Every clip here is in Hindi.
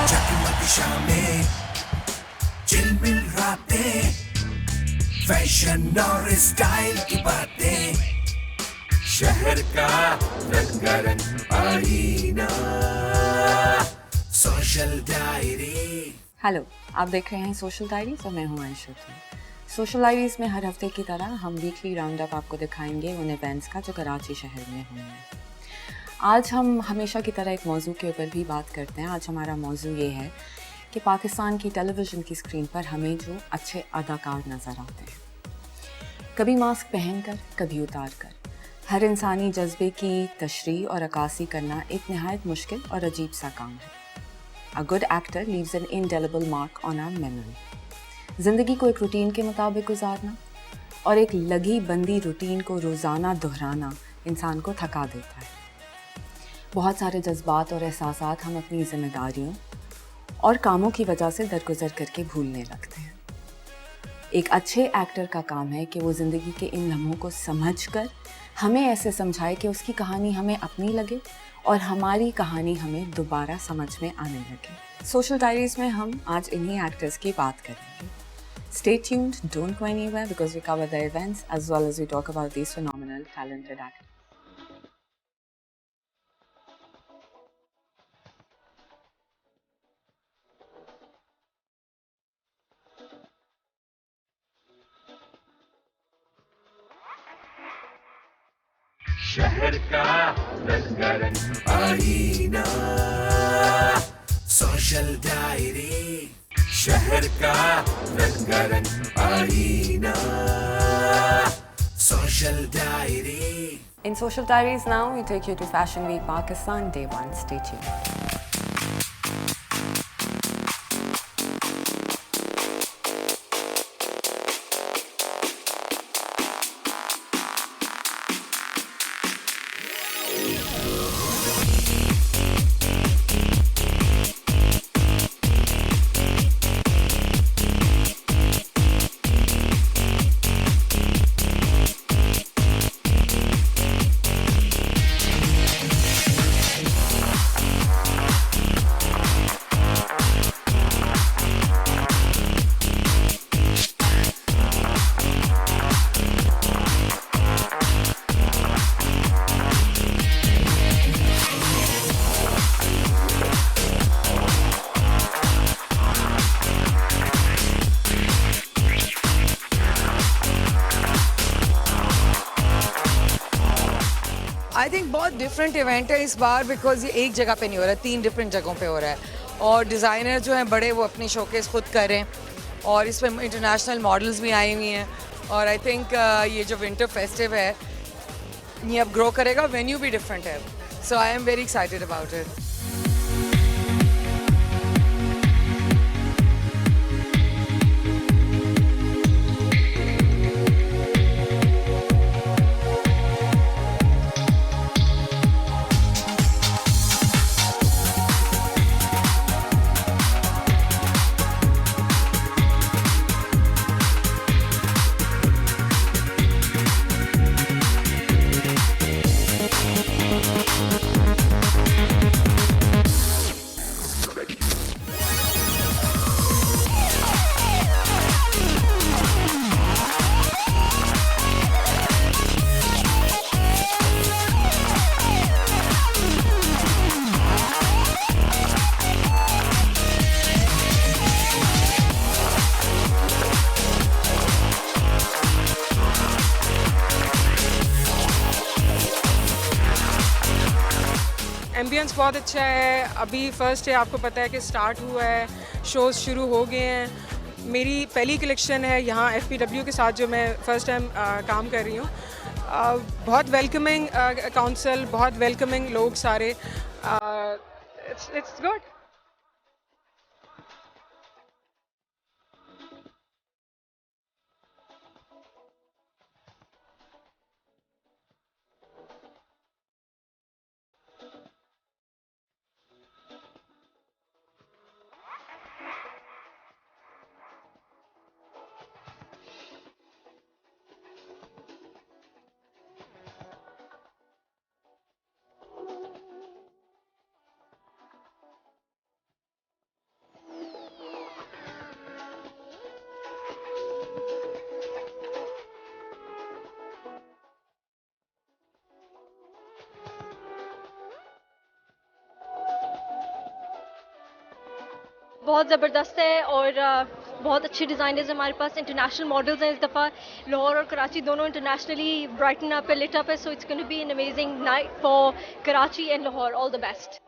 जगमग शामें, चिलमिल रातें, फैशन और स्टाइल की बातें, शहर का रंगारंग आईना, सोशल डायरी। हेलो, आप देख रहे हैं सोशल डायरीज और मैं हूं आयशा। सोशल डायरीज में हर हफ्ते की तरह हम वीकली राउंड अप आपको दिखाएंगे उन इवेंट्स का जो कराची शहर में हुए। आज हम हमेशा की तरह एक मौजू के ऊपर भी बात करते हैं। आज हमारा मौजू ये है कि पाकिस्तान की टेलीविज़न की स्क्रीन पर हमें जो अच्छे अदाकार नज़र आते हैं, कभी मास्क पहनकर कभी उतार कर, हर इंसानी जज्बे की तशरीह और अक्कासी करना एक नहायत मुश्किल और अजीब सा काम है। A good actor leaves an indelible mark on our memory. ज़िंदगी को एक रूटीन के मुताबिक गुजारना और एक लगी बंदी रूटीन को रोज़ाना दोहराना इंसान को थका देता है। बहुत सारे जज्बात और एहसासात हम अपनी ज़िम्मेदारियों और कामों की वजह से दरगुजर करके भूलने लगते हैं। एक अच्छे एक्टर का काम है कि वो ज़िंदगी के इन लम्हों को समझकर हमें ऐसे समझाए कि उसकी कहानी हमें अपनी लगे और हमारी कहानी हमें दोबारा समझ में आने लगे। सोशल डायरीज़ में हम आज इन्हीं एक्टर्स की बात करेंगे। Stay tuned, don't go anywhere because we cover the events as well as we talk about these phenomenal, talented actors. शहर का रंगारंग आईना, सोशल डायरी। शहर का रंगारंग आईना, social diary. In Social Diaries now, we take you to Fashion Week Pakistan, Day 1. Stay tuned. I think बहुत डिफरेंट इवेंट है इस बार बिकॉज ये एक जगह पे नहीं हो रहा है, 3 डिफरेंट जगहों पे हो रहा है और डिज़ाइनर जो हैं बड़े वो अपनी शोकेस खुद कर रहे हैं और इसमें इंटरनेशनल मॉडल्स भी आई हुई हैं और आई थिंक ये जो विंटर फेस्टिव है ये अब ग्रो करेगा, वेन्यू भी डिफरेंट है, so I am very excited about it. Ambience बहुत अच्छा है। अभी फर्स्ट है, आपको पता है कि स्टार्ट हुआ है, शोज़ शुरू हो गए हैं। मेरी पहली कलेक्शन है यहाँ FPW के साथ जो मैं फ़र्स्ट टाइम काम कर रही हूँ। बहुत वेलकमिंग काउंसिल, बहुत वेलकमिंग लोग सारे। It's good. बहुत ज़बरदस्त है और बहुत अच्छे डिज़ाइनर्स हमारे पास, इंटरनेशनल मॉडल्स हैं इस दफ़ा। लाहौर और कराची दोनों इंटरनेशनली ब्राइटन अप है, लिट अप है, so it's going to be an amazing night for Karachi and Lahore. All the best.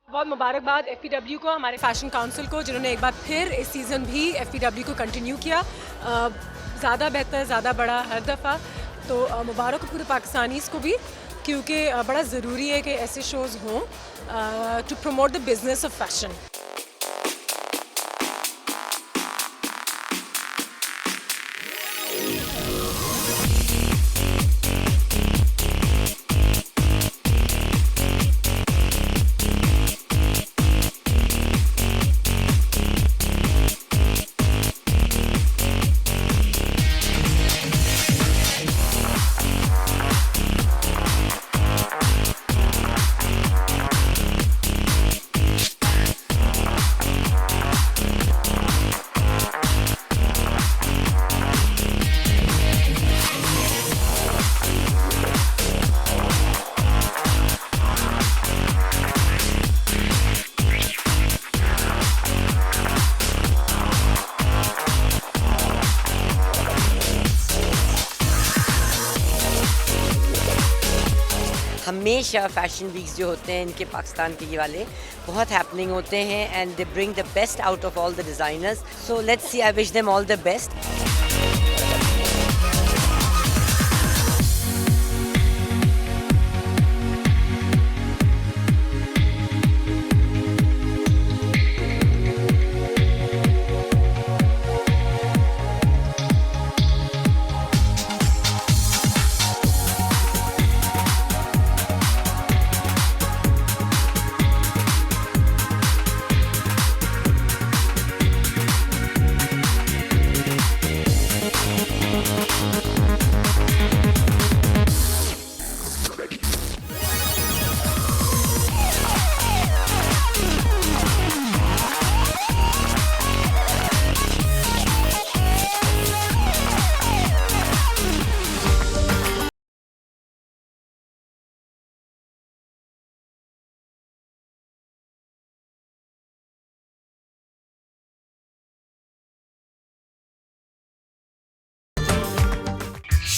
बहुत मुबारकबाद FPW को, हमारे फैशन काउंसिल को, जिन्होंने एक बार फिर इस सीज़न भी FPW को कंटिन्यू किया, ज़्यादा बेहतर, ज़्यादा बड़ा हर दफ़ा। तो मुबारक हो पूरे पाकिस्तानीज़ को भी, क्योंकि बड़ा ज़रूरी है कि ऐसे शोज़ हों to promote the business of fashion. हमेशा फैशन वीक्स जो होते हैं इनके पाकिस्तान के ये वाले बहुत हैपनिंग होते हैं and they bring the best out of all the designers. So let's see, I wish them all the best.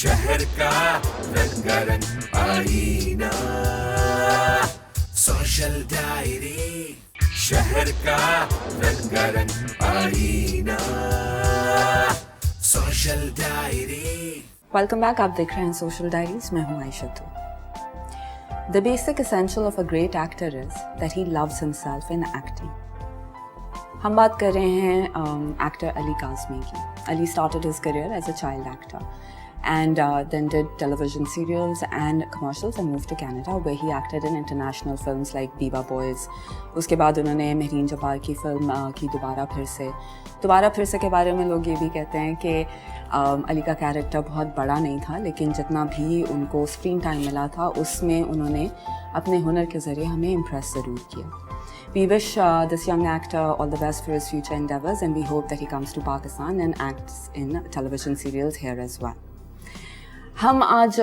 शहर का रंगारंग आईना, सोशल डायरी। शहर का रंगारंग आईना, सोशल डायरी। Welcome back. आप देख रहे हैं सोशल डायरीज, मैं हूं आयशा तू। The basic essential of a great actor is that he loves himself in acting. हम बात कर रहे हैं एक्टर अली काज़मी की। Ali started his career as a child actor and then did television serials and commercials and moved to Canada where he acted in international films like Biba Boys. उसके बाद उन्होंने महरीन जब्बार की फिल्म की दोबारा फिर से के बारे में लोग ये भी कहते हैं कि अली का कैरेक्टर बहुत बड़ा नहीं था, लेकिन जितना भी उनको स्क्रीन टाइम मिला था उसमें उन्होंने अपने हुनर के ज़रिए हमें इम्प्रेस ज़रूर किया। We wish this young actor all the best for his future endeavors and we hope that he comes to Pakistan and acts in television serials here as well. हम आज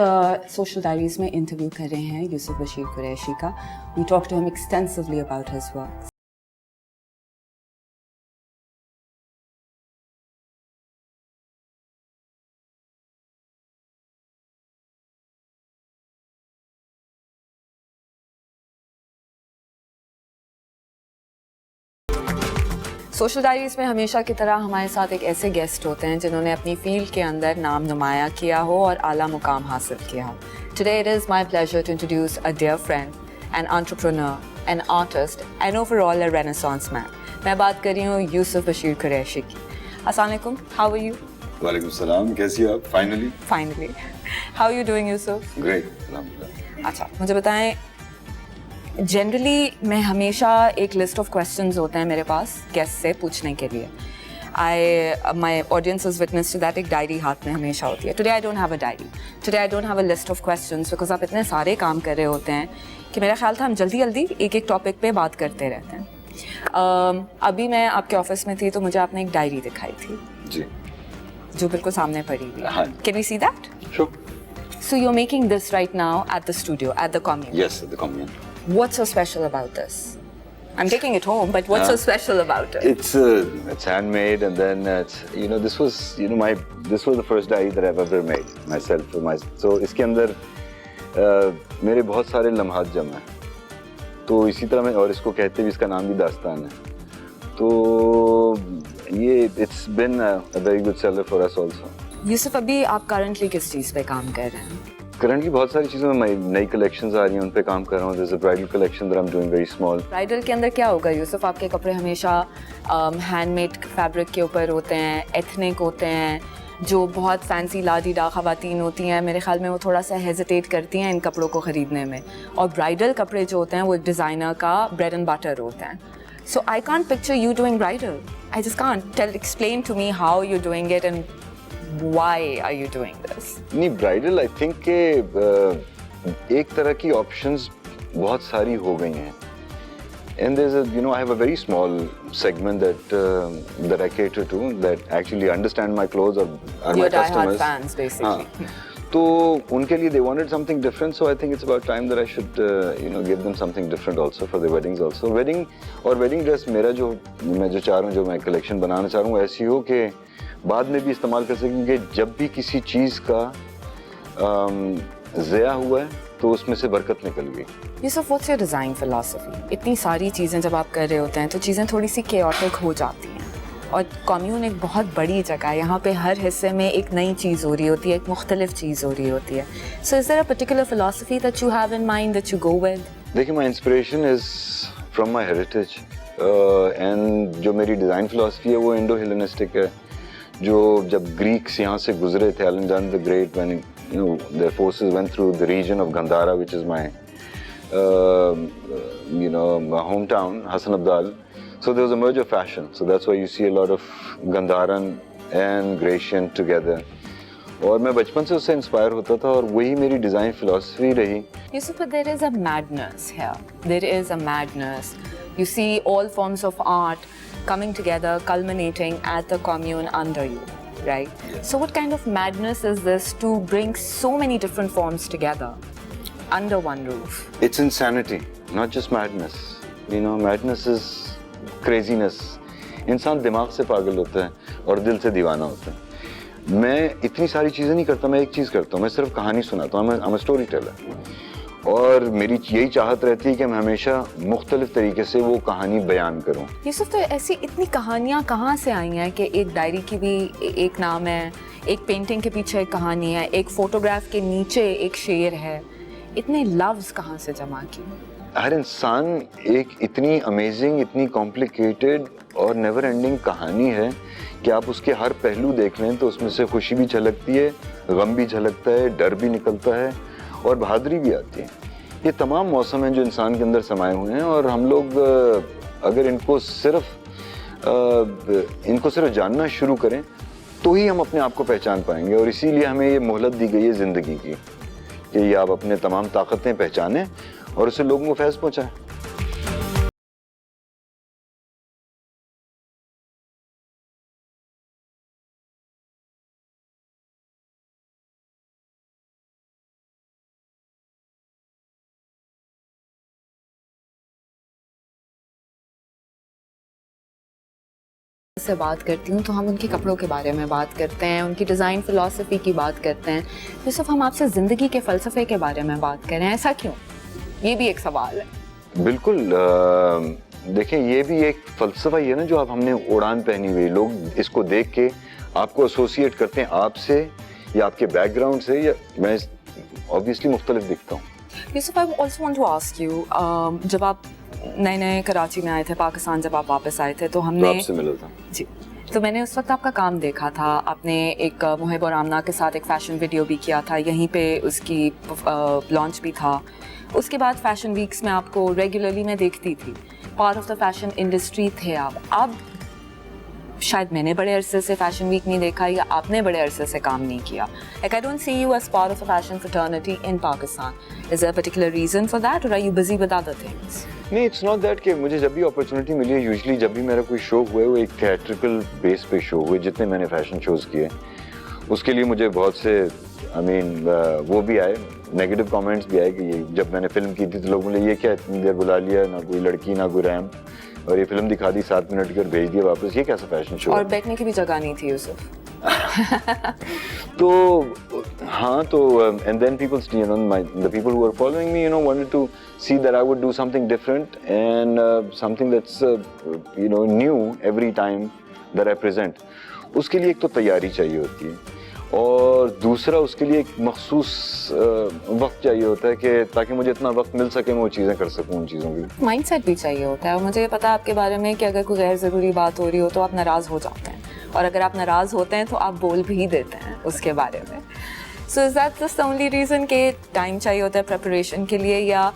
सोशल डायरीज में इंटरव्यू कर रहे हैं यूसुफ बशीर कुरैशी का. We talk to him extensively about his work. Social diaries में हमेशा की तरह हमारे साथ एक ऐसे गेस्ट होते हैं जिन्होंने अपनी फील्ड के अंदर नाम नुमाया किया हो और आला मुकाम हासिल किया हो. Today it is my pleasure to introduce a dear friend, an entrepreneur, an artist and overall a renaissance man. मैं बात कर रही हूँ यूसुफ बशीर कुरैशी की. अस्सलाम वालेकुम, हाउ आर यू? वालेकुम सलाम, कैसी हो आप? Finally how are you doing Yusuf? Great, अल्हम्दुलिल्लाह. अच्छा, मुझे बताएं, जनरली मैं हमेशा एक लिस्ट ऑफ क्वेश्चंस होते हैं मेरे पास गेस्ट से पूछने के लिए. My audience is witness to that. एक डायरी हाथ में हमेशा होती है. Today I don't have a diary. Today I don't have a list of questions because आप इतने सारे काम कर रहे होते हैं कि मेरा ख्याल था हम जल्दी जल्दी एक एक टॉपिक पे बात करते रहते हैं. अभी मैं आपके ऑफिस में थी तो मुझे आपने एक डायरी दिखाई थी जी, जो बिल्कुल सामने पड़ी हुई. हाँ. Can we see that? Sure. So you're making this right now at the studio, at the Commune. Yes, the Commune. What's so special about this? I'm taking it home, but what's so special about it? It's handmade, and then this was the first diary that I've ever made myself for myself. So इसके अंदर मेरे बहुत सारे लम्हात जमा हैं. तो इसी तरह मैं, और इसको कहते भी, इसका नाम भी दास्तान है. तो ये it's been a very good seller for us also. Yusuf, अभी आप करंटली किस चीज़ पे काम कर रहे हैं? करंटली बहुत सारी चीज़ों में नई कलेक्शंस आ रही हैं, उन पे काम कर रहा हूँ. There's a bridal collection that I'm doing very small. Bridal के अंदर क्या होगा यूसुफ? आपके कपड़े हमेशा हैंडमेड फैब्रिक के ऊपर होते हैं, एथनिक होते हैं, जो बहुत फैंसी लाडीदा ख़वातीन होती हैं. मेरे ख्याल में वो थोड़ा सा हेजिटेट करती हैं इन कपड़ों को ख़रीदने में. और ब्राइडल कपड़े जो होते हैं वो एक डिज़ाइनर का ब्रेड एंड बटर होते हैं. So I can't picture you doing bridal. I just can't. Explain to me how you're doing it and why are you doing this? नहीं, ब्राइडल आई थिंक के एक तरह की ऑप्शंस बहुत सारी हो गई हैं. And there's I have a very small segment that I cater to, that actually understand my clothes or are Your my customers. die-hard fans, basically. हाँ. तो उनके लिए they wanted something different, so I think it's about time that I should give them something different also for their weddings also. Wedding dress मेरा मैं जो चाह रहा हूँ, जो मैं कलेक्शन बनाना चाह रहा हूँ, ऐसी हो कि बाद में भी इस्तेमाल कर सकें. कि जब भी किसी चीज़ का ज़या हुआ है तो उसमें से बरकत निकल गई. Yusuf, what's your design philosophy? इतनी सारी चीज़ें जब आप कर रहे होते हैं तो चीज़ें थोड़ी सी केओटिक हो जाती हैं. और कम्यून एक बहुत बड़ी जगह है, यहाँ पे हर हिस्से में एक नई चीज़ हो रही होती है, एक मुख्तलिफ चीज़ हो रही होती है. So is there a particular philosophy that you have in mind that you go with? देखिए, my inspiration is from my heritage, and जो मेरी डिज़ाइन फिलॉसफी है वो इंडो हेलेनिस्टिक है. जो जब ग्रीक्स यहाँ से गुजरे थे, Alexander the great, when their forces went through the region of Gandhara, which is my my hometown, Hassan Abdal. So there was a merge of fashion. So that's why you see a lot of Gandharan and Grecian together. और मैं बचपन से उससे इंस्पायर होता था और वही मेरी डिज़ाइन फिलॉसफी रही. Yusuf, but there is a madness here. There is a madness. You see all forms of art coming together, culminating at the commune under you, right? Yes. So what kind of madness is this to bring so many different forms together under one roof? It's insanity, not just madness. Madness is craziness. इंसान दिमाग से पागल होता है और दिल से दीवाना होता है. मैं इतनी सारी चीज़ें नहीं करता, मैं एक चीज़ करता हूँ, मैं सिर्फ कहानी सुनाता हूँ. I'm a storyteller. और मेरी यही चाहत रहती है कि मैं हमेशा मुख्तलिफ तरीके से वो कहानी बयान करूँ. यूसुफ, तो ऐसी इतनी कहानियाँ कहाँ से आई हैं कि एक डायरी की भी एक नाम है, एक पेंटिंग के पीछे एक कहानी है, एक फोटोग्राफ के नीचे एक शेर है. इतने लफ्ज़ कहाँ से जमा किए? हर इंसान एक इतनी अमेजिंग, इतनी कॉम्प्लिकेटेड और नेवर एंडिंग कहानी है कि आप उसके हर पहलू देख लें तो उसमें से खुशी भी झलकती है, गम भी झलकता है, डर भी निकलता है और बहादुरी भी आती है. ये तमाम मौसम हैं जो इंसान के अंदर समाये हुए हैं और हम लोग अगर इनको सिर्फ जानना शुरू करें तो ही हम अपने आप को पहचान पाएंगे. और इसीलिए हमें ये मोहलत दी गई है ज़िंदगी की कि ये आप अपने तमाम ताकतें पहचानें और उसे लोगों को फैज़ पहुँचाएं. से बात करती हूँ तो हम उनके कपड़ों के बारे में बात करते हैं, उनकी डिज़ाइन फ़िलासफ़ी की बात करते हैं। यूसुफ, हम आपसे ज़िंदगी के फ़लसफ़े के बारे में बात करें, ऐसा क्यों? ये भी एक सवाल है। बिल्कुल। देखिए, ये भी एक फ़लसफ़ा ही है ना जो आप हमने उड़ान पहनी हुई। लोग इसको देख के आपको एसोसिएट करते हैं आपसे या आपके बैकग्राउंड से, या मैं ऑब्वियसली मुख्तलिफ दिखता हूँ। Yusuf, I also want to ask you, जब आप नए कराची में आए थे, पाकिस्तान जब आप वापस आए थे तो हमने आपसे मिला था जी, तो मैंने उस वक्त आपका काम देखा था। आपने एक मुहिब और आमना के साथ एक फ़ैशन वीडियो भी किया था, यहीं पे उसकी लॉन्च भी था। उसके बाद फ़ैशन वीक्स में आपको रेगुलरली मैं देखती थी, part of the fashion industry थे आप। अब शायद मैंने बड़े अरसे से फ़ैशन वीक नहीं देखा या आपने बड़े अरसे से काम नहीं किया। Like, I don't see you as part of a fashion fraternity in Pakistan. Is there a particular reason for that, or are you busy with other things? नहीं, इट्स नॉट दैट कि मुझे जब भी अपॉर्चुनिटी मिली है, यूजुअली जब भी मेरा कोई शो हुआ है वो एक थिएट्रिकल बेस पे शो हुए। जितने मैंने फैशन शोज़ किए उसके लिए मुझे बहुत से वो भी आए, नेगेटिव कमेंट्स भी आए कि ये जब मैंने फिल्म की थी तो लोगों ने ये क्या इतनी देर बुला लिया, ना कोई लड़की ना कोई रैम्प, और ये फिल्म दिखा दी 7 मिनट की और भेज दिया वापस, ये कैसा फैशन शो और है? बैठने की भी जगह नहीं थी यूसुफ। तो हाँ, तो and then people, you know, the people who were following me, you know, wanted to see that I would do something different and something that's you know, new every time that I present. उसके लिए एक तो तैयारी चाहिए होती है और दूसरा उसके लिए एक मखसूस वक्त चाहिए होता है कि ताकि मुझे इतना वक्त मिल सके मैं वो चीज़ें कर सकूँ, उन चीज़ों की। माइंडसेट भी चाहिए होता है, और मुझे पता है आपके बारे में कि अगर कोई गैर ज़रूरी बात हो रही हो तो आप नाराज़ हो जाते हैं, और अगर आप नाराज़ होते हैं तो आप बोल भी देते हैं उसके बारे में। So is that just the only reason कि टाइम चाहिए होता है प्रिपरेशन के लिए, या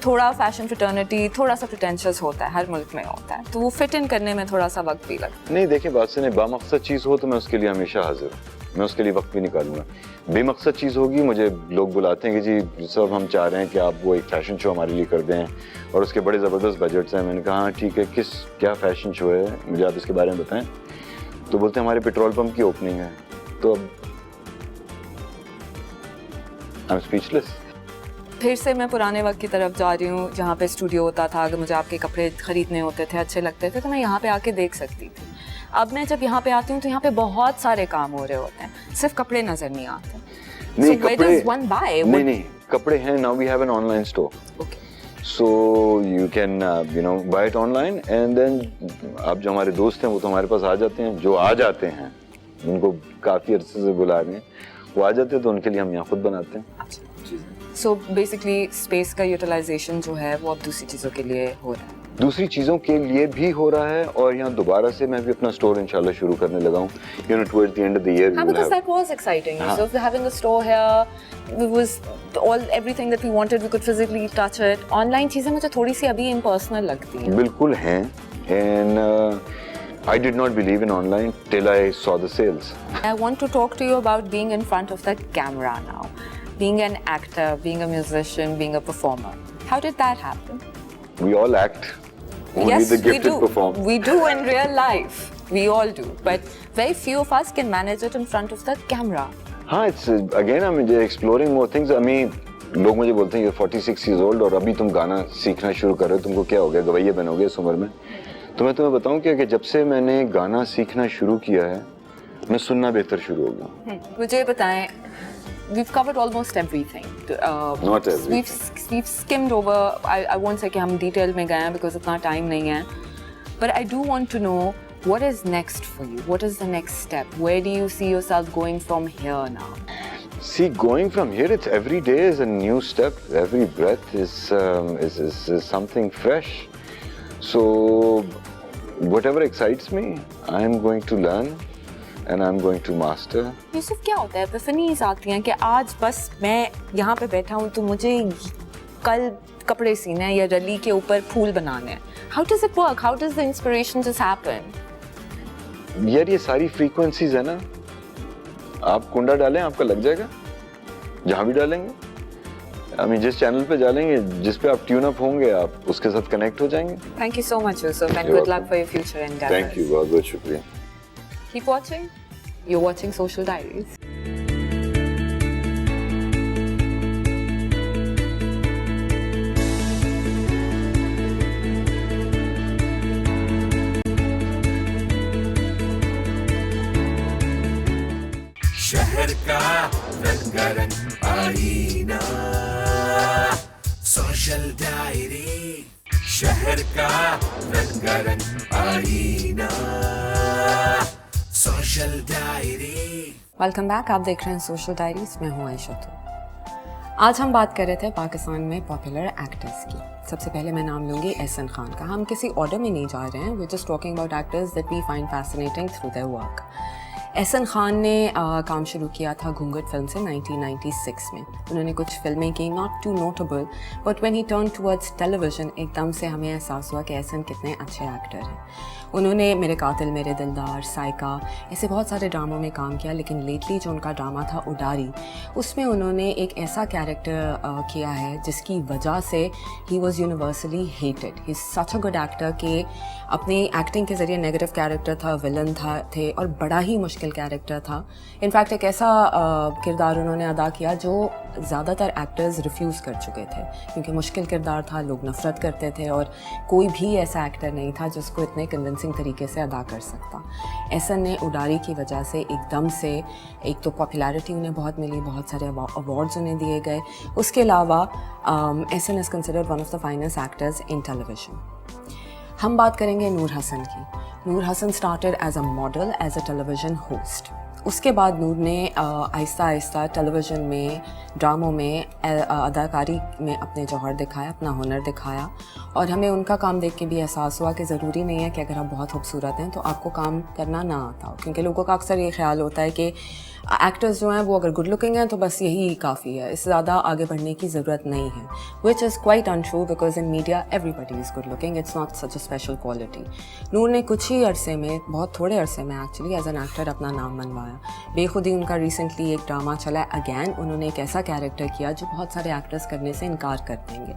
थोड़ा फैशन फ्रेटर्निटी थोड़ा सा प्रिटेंशियस होता है, हर मुल्क में होता है, तो वो फिट इन करने में थोड़ा सा वक्त भी लगता है? नहीं, देखिए, बात से नहीं, बामकसद चीज़ हो तो मैं उसके लिए हमेशा हाजिर हूँ, मैं उसके लिए वक्त भी निकालूंगा। बेमकसद चीज़ होगी, मुझे लोग बुलाते हैं कि जी सब हम चाह रहे हैं कि आप वो एक फ़ैशन शो हमारे लिए कर दें और उसके बड़े ज़बरदस्त बजट्स हैं। मैंने कहा हाँ ठीक है, क्या फ़ैशन शो है, मुझे आप इसके बारे में बताएं। तो बोलते हैं हमारे पेट्रोल पंप की ओपनिंग है। तो अब आई एम स्पीचलेस। फिर से मैं पुराने वक्त की तरफ जा रही हूँ जहाँ पे स्टूडियो होता था, अगर मुझे आपके कपड़े ख़रीदने होते थे, अच्छे लगते थे, तो मैं यहाँ पे आके देख सकती थी। अब मैं जब यहाँ पे आती हूँ तो यहाँ पे बहुत सारे काम हो रहे होते हैं, सिर्फ कपड़े नज़र नहीं आते। नहीं, So where does one buy? नहीं, कपड़े हैं। Now we have an online store, so you can you know buy it online and then अब जो हमारे दोस्त हैं वो तो हमारे पास आ जाते हैं, जो आ जाते हैं उनको काफ़ी अरसे से बुला रहे हैं, वो आ जाते हैं तो उनके लिए हम यहाँ खुद बनाते हैं। सो बेसिकली स्पेस का यूटिलाइजेशन जो है वो अब दूसरी चीज़ों के लिए हो रहा है, दूसरी चीज़ों के लिए भी हो रहा है, और यहाँ दोबारा से मैं भी अपना स्टोर इंशाल्लाह शुरू करने लगा हूँ, you know, towards the end of the year. हाँ, because that was exciting. So having a store here, it was everything that we wanted. We could physically touch it. Online चीज़ें मुझे थोड़ी सी अभी impersonal लगती हैं। बिल्कुल हैं, and I did not believe in online till I saw the sales. I want to talk to you about being in front of the camera now, being an actor, being a musician, being a performer. How did that happen? We all act. Only Yes, the we gifted do. perform. We do in real life. We all do. But very few of us can manage it in front of the camera. हाँ, it's again I'm exploring more things. I mean, लोग मुझे बोलते हैं you're 46 years old और अभी तुम गाना सीखना शुरू कर रहे हो, तुमको क्या हो गया, गवैया बनोगे इस उम्र में? तो मैं तुम्हें बताऊं कि जब से मैंने गाना सीखना शुरू किया है, मैं सुनना बेहतर शुरू हो गया। मुझे बताएं, we've covered almost everything. Not everything. We've skimmed over. I won't say कि हम detail में गए हैं because इतना time नहीं है. But I do want to know what is next for you. What is the next step? Where do you see yourself going from here now? See, going from here, it's every day is a new step. Every breath is something fresh. So, whatever excites me, I am going to learn. And I'm going to master. Yusuf, क्या होता है, एपिफनीज आती हैं कि आज बस मैं यहाँ पे बैठा हूँ तो मुझे कल कपड़े सीने हैं या रली के ऊपर फूल बनाने हैं. How does it work? How does the inspiration just happen? यार, ये सारी फ्रीक्वेंसीज है ना, आप कुंडा डालें आपका लग जाएगा, जहाँ भी डालेंगे। I mean, जिस चैनल पे डालेंगे, जिस पे आप ट्यून अप होंगे, आप उसके साथ कनेक्ट हो जाएंगे। Thank you so much, Yusuf, and You're good luck welcome. for your future endeavors. Thank you, बहुत बहुत शुक्रिया। Keep watching. You're watching Social Diaries. रंगारंग आईना, सोशल डायरी, शहर का रंगारंग आईना, सोशल डायरी। वेलकम बैक, आप देख रहे हैं सोशल डायरीज, मैं हूँ आयशा। आज हम बात कर रहे थे पाकिस्तान में पॉपुलर एक्टर्स की। सबसे पहले मैं नाम लूँगी एहसन खान का। हम किसी ऑर्डर में नहीं जा रहे हैं, we just talking about actors that we find fascinating through their work. Ahsan Khan ने काम शुरू किया था घूंघट फिल्म से 1996 में। उन्होंने कुछ फिल्में की, not too notable, but when he turn towards television एकदम से हमें एहसास हुआ कि एहसन कितने अच्छे एक्टर हैं। उन्होंने मेरे कातिल मेरे दिलदार, साइका, ऐसे बहुत सारे ड्रामों में काम किया, लेकिन लेटली जो उनका ड्रामा था उडारी, उसमें उन्होंने एक ऐसा कैरेक्टर किया है जिसकी वजह से he was universally hated. He is such a good actor कि अपनी एक्टिंग के ज़रिए नेगेटिव कैरेक्टर था, विलन थे और बड़ा ही मुश्किल कैरेक्टर था। इनफैक्ट एक ऐसा किरदार उन्होंने अदा किया जो ज़्यादातर एक्टर्स रिफ्यूज़ कर चुके थे, क्योंकि मुश्किल किरदार था, लोग नफ़रत करते थे और कोई भी ऐसा एक्टर नहीं था जिसको इतने कन्विंसिंग तरीके से अदा कर सकता। एहसन ने उडारी की वजह से एकदम से एक तो पॉपुलैरिटी उन्हें बहुत मिली, बहुत सारे अवार्ड्स उन्हें दिए गए। उसके अलावा Ehsan is considered one of the finest actors in television. हम बात करेंगे नूर हसन की। Noor Hasan started as a model, as a television host. उसके बाद नूर ने आहिस्ता आहिस्ता टेलीविज़न में, ड्रामों में, अदाकारी में अपने जौहर दिखाया, अपना हुनर दिखाया और हमें उनका काम देख के भी एहसास हुआ कि ज़रूरी नहीं है कि अगर आप बहुत खूबसूरत हैं तो आपको काम करना ना आता हो, क्योंकि लोगों का अक्सर ये ख्याल होता है कि एक्टर्स जो हैं वो अगर गुड लुकिंग हैं तो बस यही काफ़ी है, इससे ज़्यादा आगे बढ़ने की ज़रूरत नहीं है, which is quite untrue because in media everybody is good looking, it's not such a special quality. Noor ने कुछ ही अरसे में, बहुत थोड़े अरसे में एक्चुअली एज एन एक्टर अपना नाम बनवाया। बेखुदी उनका रिसेंटली एक ड्रामा चला अगैन, उन्होंने एक ऐसा कैरेक्टर किया जो बहुत सारे एक्टर्स करने से इनकार कर देंगे।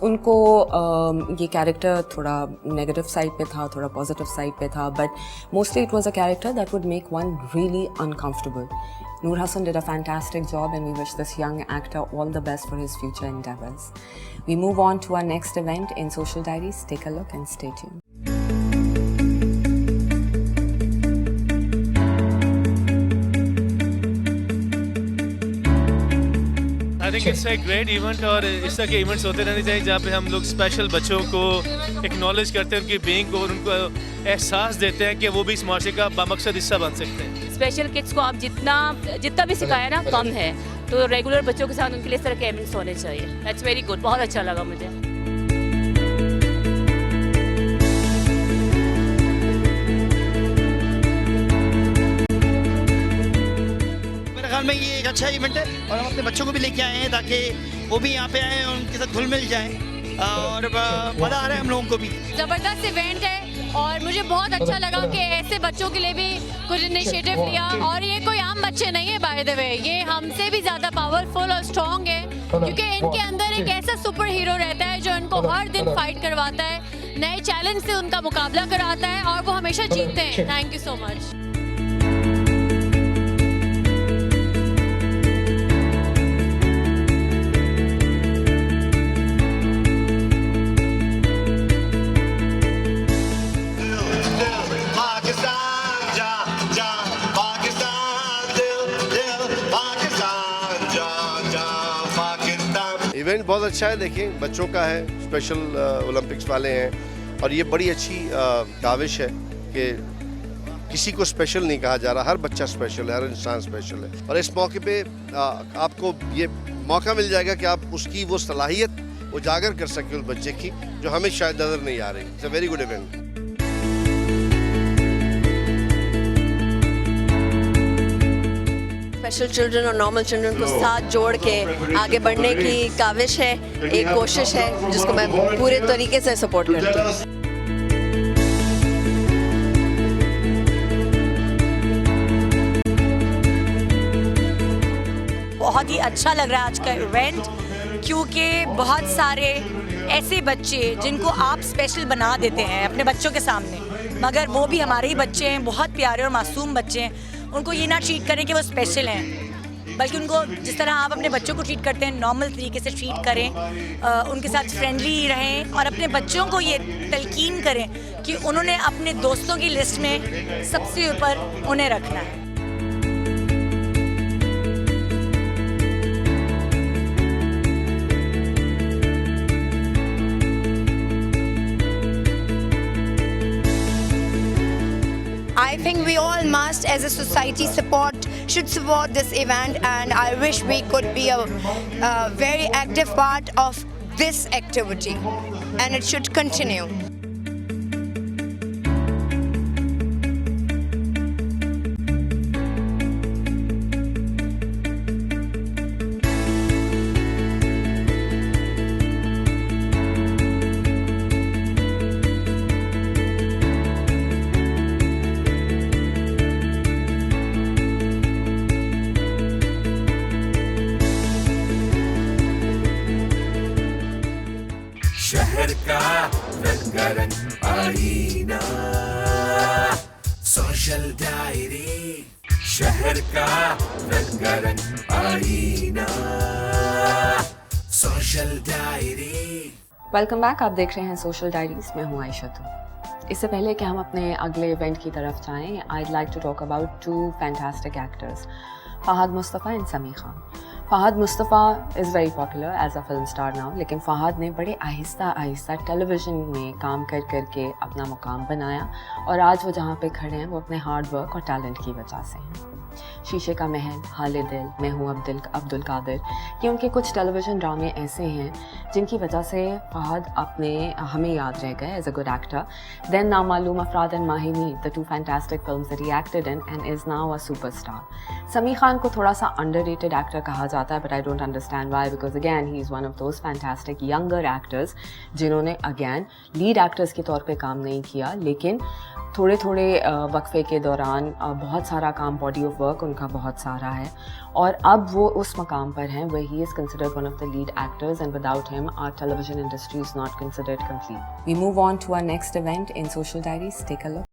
उनको ये कैरेक्टर थोड़ा नेगेटिव साइड पे था, थोड़ा पॉजिटिव साइड पे था, but mostly it was a character that would make one really uncomfortable. Noor Hassan did a fantastic job and we wish this young actor all the best for his future endeavors. We move on to our next event in Social Diaries. Take a look and stay tuned. I think it's a great event और इस तरह के इवेंट्स होते रहने चाहिए जहाँ पे हम लोग स्पेशल बच्चों को एक्नॉलेज करते हैं, उनकी बीइंग को, और उनको एहसास देते हैं कि वो भी इस माशरे का बामकसद हिस्सा बन सकते हैं। स्पेशल किड्स को आप जितना भी सिखाया ना कम है, तो रेगुलर बच्चों के साथ उनके लिए इस तरह के इवेंट्स होने चाहिए। दैट्स वेरी गुड, बहुत अच्छा लगा मुझे। में ये एक अच्छा इवेंट है और हम अपने बच्चों को भी लेके आए हैं ताकि वो भी यहाँ पे आए और उनके साथ घुल मिल जाएं और मज़ा आ रहा है हम लोगों को भी। ज़बरदस्त इवेंट है और मुझे बहुत अच्छा लगा कि ऐसे बच्चों के लिए भी कुछ इनिशिएटिव लिया, और ये कोई आम बच्चे नहीं है बाय द वे, ये हमसे भी ज़्यादा पावरफुल और स्ट्रॉन्ग है, क्योंकि इनके अंदर एक ऐसा सुपर हीरो रहता है जो इनको हर दिन फाइट करवाता है, नए चैलेंज से उनका मुकाबला कराता है और वो हमेशा जीतते हैं। Thank you so much. Event बहुत अच्छा है, देखिए बच्चों का है, स्पेशल ओलंपिक्स वाले हैं और ये बड़ी अच्छी काविश है कि किसी को स्पेशल नहीं कहा जा रहा, हर बच्चा स्पेशल है, हर इंसान स्पेशल है। और इस मौके पे आपको ये मौका मिल जाएगा कि आप उसकी वो सलाहियत उजागर कर सकें उस बच्चे की जो हमें शायद नज़र नहीं आ रही। It's a very good event. Special children और नॉर्मल चिल्ड्रन को साथ जोड़ के आगे बढ़ने की काविश है, एक कोशिश है जिसको मैं पूरे तरीके से सपोर्ट करती हूँ। बहुत ही अच्छा लग रहा है आज का इवेंट, क्योंकि बहुत सारे ऐसे बच्चे जिनको आप स्पेशल बना देते हैं अपने बच्चों के सामने, मगर वो भी हमारे ही बच्चे हैं, बहुत प्यारे और मासूम बच्चे हैं, उनको ये ना ट्रीट करें कि वो स्पेशल हैं, बल्कि उनको जिस तरह आप अपने बच्चों को ट्रीट करते हैं नॉर्मल तरीके से ट्रीट करें, उनके साथ फ्रेंडली रहें और अपने बच्चों को ये तलकीन करें कि उन्होंने अपने दोस्तों की लिस्ट में सबसे ऊपर उन्हें रखना है। think we all must, as a society, should support this event, and I wish we could be a very active part of this activity, and it should continue. शहर का रंगारंग आईना, सोशल डायरी। शहर का रंगारंग आईना, सोशल डायरी। Welcome back. आप देख रहे हैं सोशल डायरीज। मैं हूँ आयशा तुम। इससे पहले कि हम अपने अगले इवेंट की तरफ जाएं, I'd like to talk about two fantastic actors, Fahad Mustafa and Sami Khan. Fahad Mustafa is very popular as a film star now, लेकिन फहद ने बड़े आहिस्ता आहिस्ता टेलीविज़न में काम कर कर के अपना मुकाम बनाया, और आज वो जहाँ पे खड़े हैं वो अपने हार्ड वर्क और टैलेंट की वजह से हैं। शीशे का महल, हाले दिल, मैं हूँ अब्दुल कादिर, ये उनके कुछ टेलीविज़न ड्रामे ऐसे हैं जिनकी वजह से फहद हमें याद रह गए as a good actor. Then नामालूम अफराद and माहिनी, the two fantastic films that he acted in, and is now a superstar. समी खान को थोड़ा सा अंडररेटेड एक्टर कहा जाता है, but I don't understand why, because again he is one of those fantastic younger actors जिन्होंने अगैन लीड एक्टर्स के तौर पे काम नहीं किया, लेकिन थोड़े थोड़े वक्फे के दौरान बहुत सारा काम, बॉडी ऑफ वर्क उनका बहुत सारा है, और अब वो उस मकाम पर हैं where he is considered one of the lead actors, and without him our television industry is not considered complete. We move on to our next event in Social Diaries. Take a look.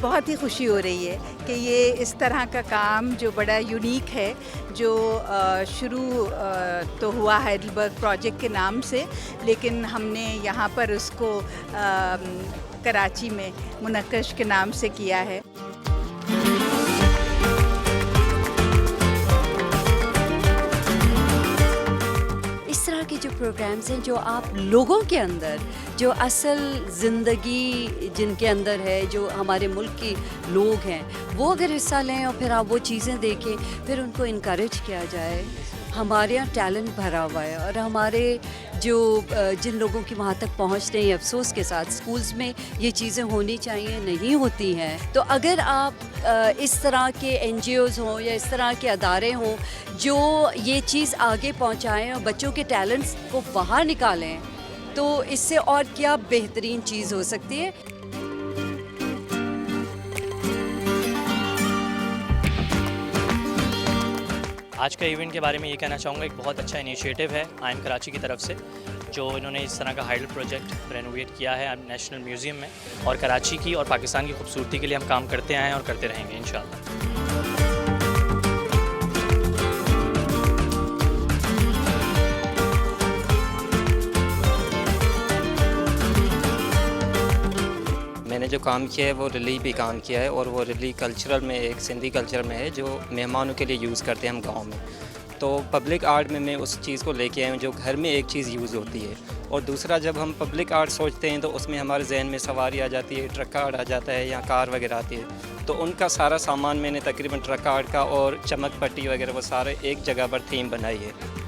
बहुत ही खुशी हो रही है कि ये इस तरह का काम जो बड़ा यूनिक है, जो शुरू तो हुआ हाइडलबर्ग प्रोजेक्ट के नाम से, लेकिन हमने यहाँ पर उसको कराची में मुनक्कश के नाम से किया है। इस तरह के जो प्रोग्राम्स हैं जो आप लोगों के अंदर जो असल ज़िंदगी जिनके अंदर है, जो हमारे मुल्क के लोग हैं, वो अगर हिस्सा लें और फिर आप वो चीज़ें देखें, फिर उनको इनकरेज किया जाए। हमारे यहाँ टैलेंट भरा हुआ है और हमारे जो जिन लोगों की वहाँ तक पहुँच नहीं है, अफसोस के साथ स्कूल्स में ये चीज़ें होनी चाहिए, नहीं होती हैं। तो अगर आप इस तरह के NGOs हों या इस तरह के अदारे हों जो ये चीज़ आगे पहुँचाएँ और बच्चों के टैलेंट्स को बाहर निकालें, तो इससे और क्या बेहतरीन चीज़ हो सकती है। आज का इवेंट के बारे में ये कहना चाहूँगा, एक बहुत अच्छा इनिशिएटिव है IIM कराची की तरफ से, जो इन्होंने इस तरह का हाइडल प्रोजेक्ट रेनोवेट किया है नेशनल म्यूज़ियम में, और कराची की और पाकिस्तान की खूबसूरती के लिए हम काम करते आए हैं और करते रहेंगे इंशाल्लाह। मैंने जो काम किया है वो रिली पे काम किया है, और वो रिली कल्चरल में, एक सिंधी कल्चर में है जो मेहमानों के लिए यूज़ करते हैं हम गांव में। तो पब्लिक आर्ट में मैं उस चीज़ को लेके आया हूँ जो घर में एक चीज़ यूज़ होती है। और दूसरा, जब हम पब्लिक आर्ट सोचते हैं तो उसमें हमारे जहन में सवारी आ जाती है, ट्रक आर्ट आ जाता है या कार वगैरह आती है। तो उनका सारा सामान मैंने तकरीबन ट्रक आर्ट का और चमक पट्टी वगैरह वो सारे एक जगह पर थीम बनाई है।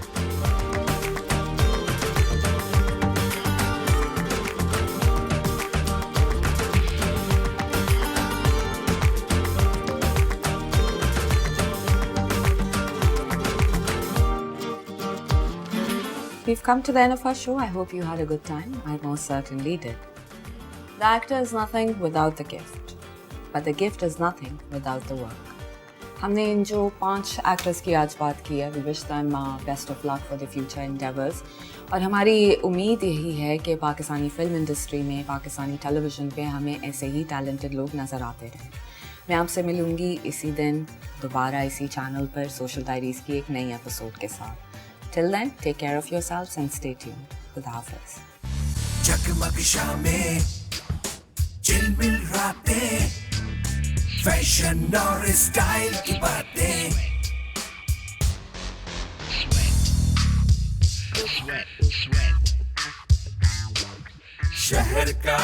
We've come to the end of our show. I hope you had a good time. I most certainly did. The actor is nothing without the gift, but the gift is nothing without the work. हमने इन जो 5 एक्टर्स की आज बात की है, we wish them best of luck for the future endeavors. और हमारी उम्मीद यही है कि पाकिस्तानी फिल्म इंडस्ट्री में, पाकिस्तानी टेलीविज़न पे हमें ऐसे ही टैलेंटेड लोग नज़र आते रहें। मैं आपसे मिलूँगी इसी दिन दोबारा इसी चैनल पर सोशल डायरीज़ की एक नई एपिसोड के साथ। Till then, take care of yourselves and stay tuned. Khuda Hafiz. जगमग शामें, चिलमिल रातें, फैशन और स्टाइल की बातें। शहर का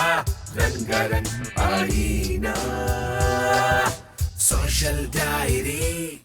रंगारंग आईना, सोशल डायरी।